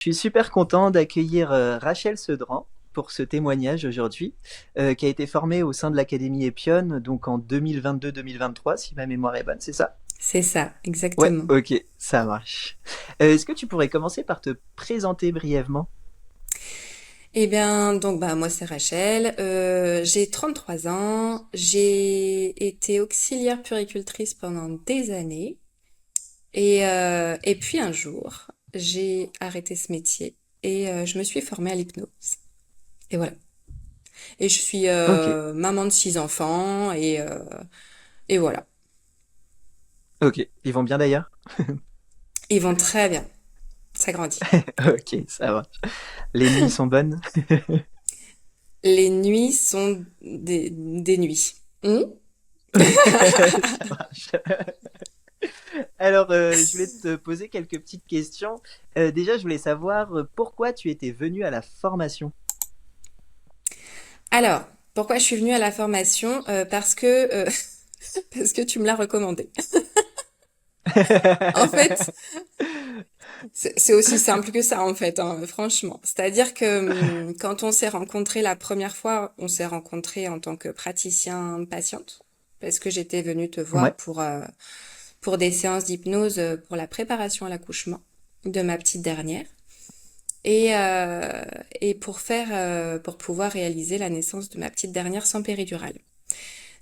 Je suis super content d'accueillir Rachel Sedran pour ce témoignage aujourd'hui, qui a été formée au sein de l'Académie Epion, donc en 2022-2023, si ma mémoire est bonne, c'est ça? C'est ça, Ouais, exactement. ok, ça marche. Est-ce que tu pourrais commencer par te présenter brièvement? Eh bien, donc bah moi c'est Rachel, j'ai 33 ans, j'ai été auxiliaire puéricultrice pendant des années et puis un jour j'ai arrêté ce métier et je me suis formée à l'hypnose. Et voilà. Et je suis Ok, maman de 6 enfants et voilà. ok, ils vont bien d'ailleurs? Ils vont très bien, ça grandit. Ok, ça va. Les nuits sont bonnes? Les nuits sont des nuits. Hmm. Ça marche. Alors, je voulais te poser quelques petites questions. Déjà, je voulais savoir pourquoi tu étais venu à la formation. Alors, pourquoi je suis venue à la formation? Parce que tu me l'as recommandé. En fait, c'est aussi simple que ça, en fait, hein, franchement. C'est-à-dire que quand on s'est rencontrés la première fois, on s'est rencontrés en tant que praticien-patiente, parce que j'étais venue te voir Ouais, pour des séances d'hypnose pour la préparation à l'accouchement de ma petite dernière. Et, euh, et pour pouvoir réaliser la naissance de ma petite dernière sans péridurale.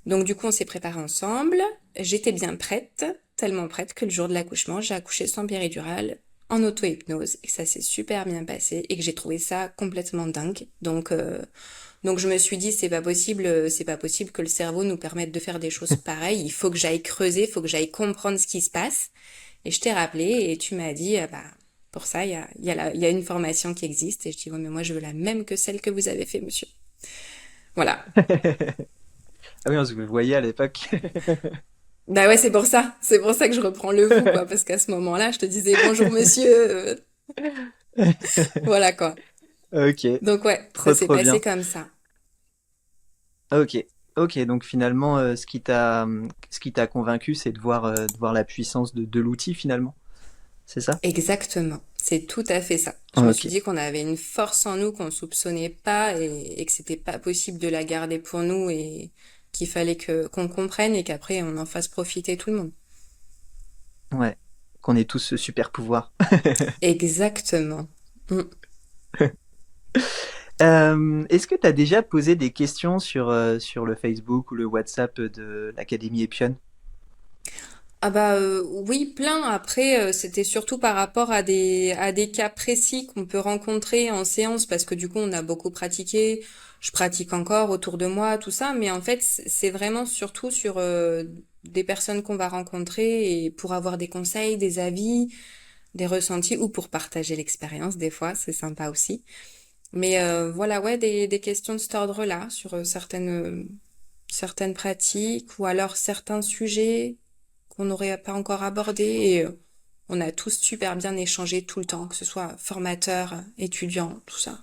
Donc du coup, on s'est préparé ensemble. J'étais bien prête, tellement prête que le jour de l'accouchement, j'ai accouché sans péridurale, en auto-hypnose, et que ça s'est super bien passé, et que j'ai trouvé ça complètement dingue. Donc je me suis dit, c'est pas possible que le cerveau nous permette de faire des choses pareilles. Il faut que j'aille creuser, il faut que j'aille comprendre ce qui se passe. Et je t'ai rappelé, et tu m'as dit, bah, pour ça, il y a une formation qui existe. Et je dis, ouais, mais moi, je veux la même que celle que vous avez fait, monsieur. Voilà. ah oui, on se voyait à l'époque. Bah ouais, c'est pour ça. C'est pour ça que je reprends le vous, quoi. Parce qu'à ce moment-là, je te disais bonjour monsieur. Voilà, quoi. Ok, Donc ouais, ça trop s'est trop passé bien. comme ça. Ok, ok. Donc finalement, ce qui t'a convaincu, c'est de voir la puissance de l'outil finalement. C'est ça? Exactement. C'est tout à fait ça. Je me Ok, suis dit qu'on avait une force en nous qu'on soupçonnait pas et que c'était pas possible de la garder pour nous et qu'il fallait qu'on comprenne et qu'après on en fasse profiter tout le monde. ouais. Qu'on ait tous ce super pouvoir. Exactement. Mm. Est-ce que tu as déjà posé des questions sur le Facebook ou le WhatsApp de l'Académie Epion? Ah bah oui, plein. Après, c'était surtout par rapport à des cas précis qu'on peut rencontrer en séance parce que du coup, on a beaucoup pratiqué. Je pratique encore autour de moi, tout ça. Mais en fait, c'est vraiment surtout sur des personnes qu'on va rencontrer et pour avoir des conseils, des avis, des ressentis ou pour partager l'expérience des fois. C'est sympa aussi. Mais voilà, ouais, des questions de cet ordre-là sur certaines pratiques ou alors certains sujets qu'on n'aurait pas encore abordés. Et on a tous super bien échangé tout le temps, que ce soit formateur, étudiant, tout ça.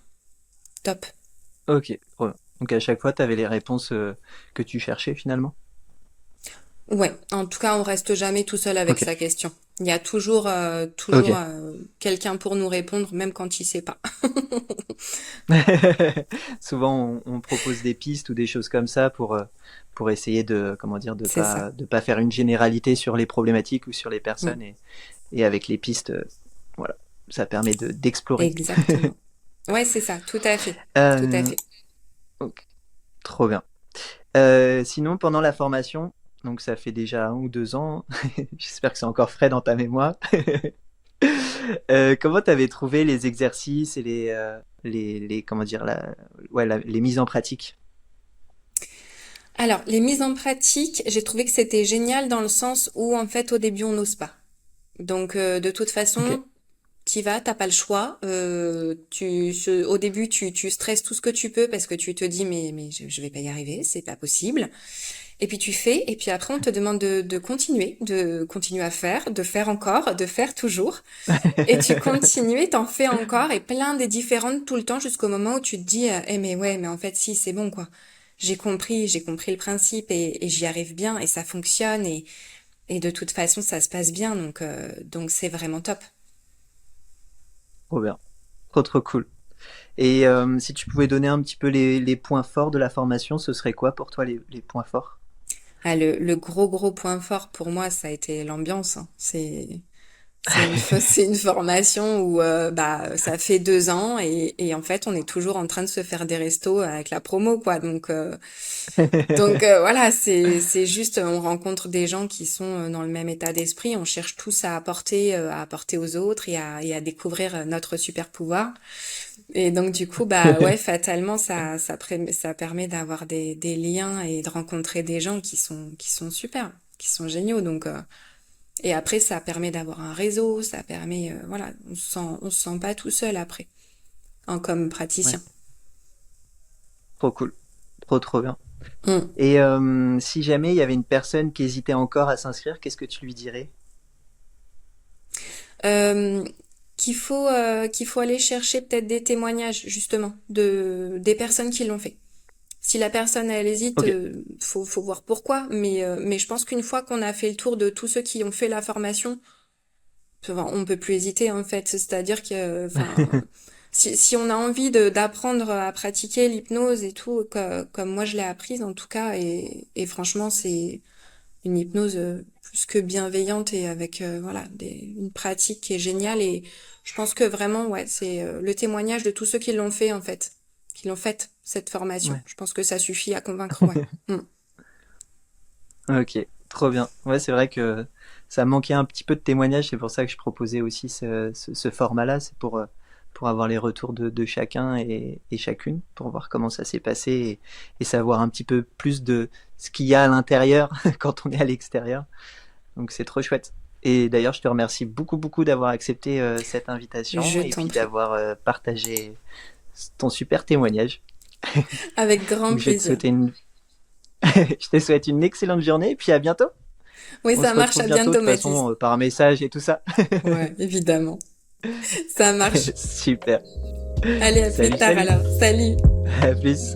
Top. Ok, trop bien. Donc à chaque fois, tu avais les réponses que tu cherchais finalement? Ouais, en tout cas, on reste jamais tout seul avec Ok, sa question. Il y a toujours, ok. quelqu'un pour nous répondre, même quand il sait pas. Souvent, on propose des pistes ou des choses comme ça pour essayer de, comment dire, C'est ça. de pas faire une généralité sur les problématiques ou sur les Mm. personnes. Et avec les pistes, voilà, ça permet d'explorer. Exactement. Ouais, c'est ça, tout à fait. Tout à Euh, fait. ok, trop bien. Sinon, pendant la formation, donc ça fait déjà 1 ou 2 ans, j'espère que c'est encore frais dans ta mémoire. Comment t'avais trouvé les exercices et comment dire, les mises en pratique? Alors, les mises en pratique, j'ai trouvé que c'était génial dans le sens où, en fait, au début, on n'ose pas. Donc, de toute Ok. façon, t'y vas, t'as pas le choix. Au début, tu stresses tout ce que tu peux parce que tu te dis, mais je vais pas y arriver, c'est pas possible. Et puis tu fais, et puis après, on te demande de continuer à faire, de faire encore, de faire toujours. Et tu continues, et t'en fais encore, et plein des différentes tout le temps jusqu'au moment où tu te dis, eh mais ouais, mais en fait, si, c'est bon, quoi. J'ai compris le principe et j'y arrive bien et ça fonctionne et de toute façon, ça se passe bien, donc c'est vraiment top. Trop bien. Trop cool. Et si tu pouvais donner un petit peu les points forts de la formation, ce serait quoi pour toi les points forts? Ah, le gros point fort pour moi, ça a été l'ambiance, hein. C'est une formation où bah ça fait 2 ans et en fait on est toujours en train de se faire des restos avec la promo quoi. Donc voilà, c'est juste on rencontre des gens qui sont dans le même état d'esprit. On cherche tous à apporter aux autres et à découvrir notre super pouvoir. Et donc du coup bah ouais fatalement ça permet d'avoir des liens et de rencontrer des gens qui sont super, qui sont géniaux. Et après, ça permet d'avoir un réseau, ça permet, voilà, on se sent pas tout seul après, comme Ouais, praticien. trop cool. Trop bien. Mm. Et si jamais il y avait une personne qui hésitait encore à s'inscrire, qu'est-ce que tu lui dirais? Euh, qu'il faut aller chercher peut-être des témoignages, justement, des personnes qui l'ont fait. Si la personne, elle hésite, Ok. faut voir pourquoi, mais je pense qu'une fois qu'on a fait le tour de tous ceux qui ont fait la formation, enfin, on peut plus hésiter en fait. C'est-à-dire que, enfin, si on a envie d'apprendre à pratiquer l'hypnose et tout, comme moi je l'ai apprise en tout cas, et franchement c'est une hypnose plus que bienveillante et avec voilà une pratique qui est géniale. Et je pense que vraiment ouais c'est le témoignage de tous ceux qui l'ont fait en fait, qui l'ont faite cette formation. Ouais. Je pense que ça suffit à convaincre. Ouais. Mm. Ok, trop bien. Ouais, c'est vrai que ça manquait un petit peu de témoignages, c'est pour ça que je proposais aussi ce format-là, c'est pour avoir les retours de chacun et chacune, pour voir comment ça s'est passé et savoir un petit peu plus de ce qu'il y a à l'intérieur quand on est à l'extérieur. Donc c'est trop chouette. Et d'ailleurs, je te remercie beaucoup d'avoir accepté cette invitation Je et t'en puis prie. d'avoir partagé ton super témoignage. Avec grand Donc plaisir. je te souhaite une excellente journée et puis à bientôt. Oui, On ça se marche. retrouve À bientôt de bientôt, toute Mathis. façon par message et tout ça. Ouais, évidemment. Ça marche. Super. Allez, à plus Salut, tard salut. alors. Salut. À plus.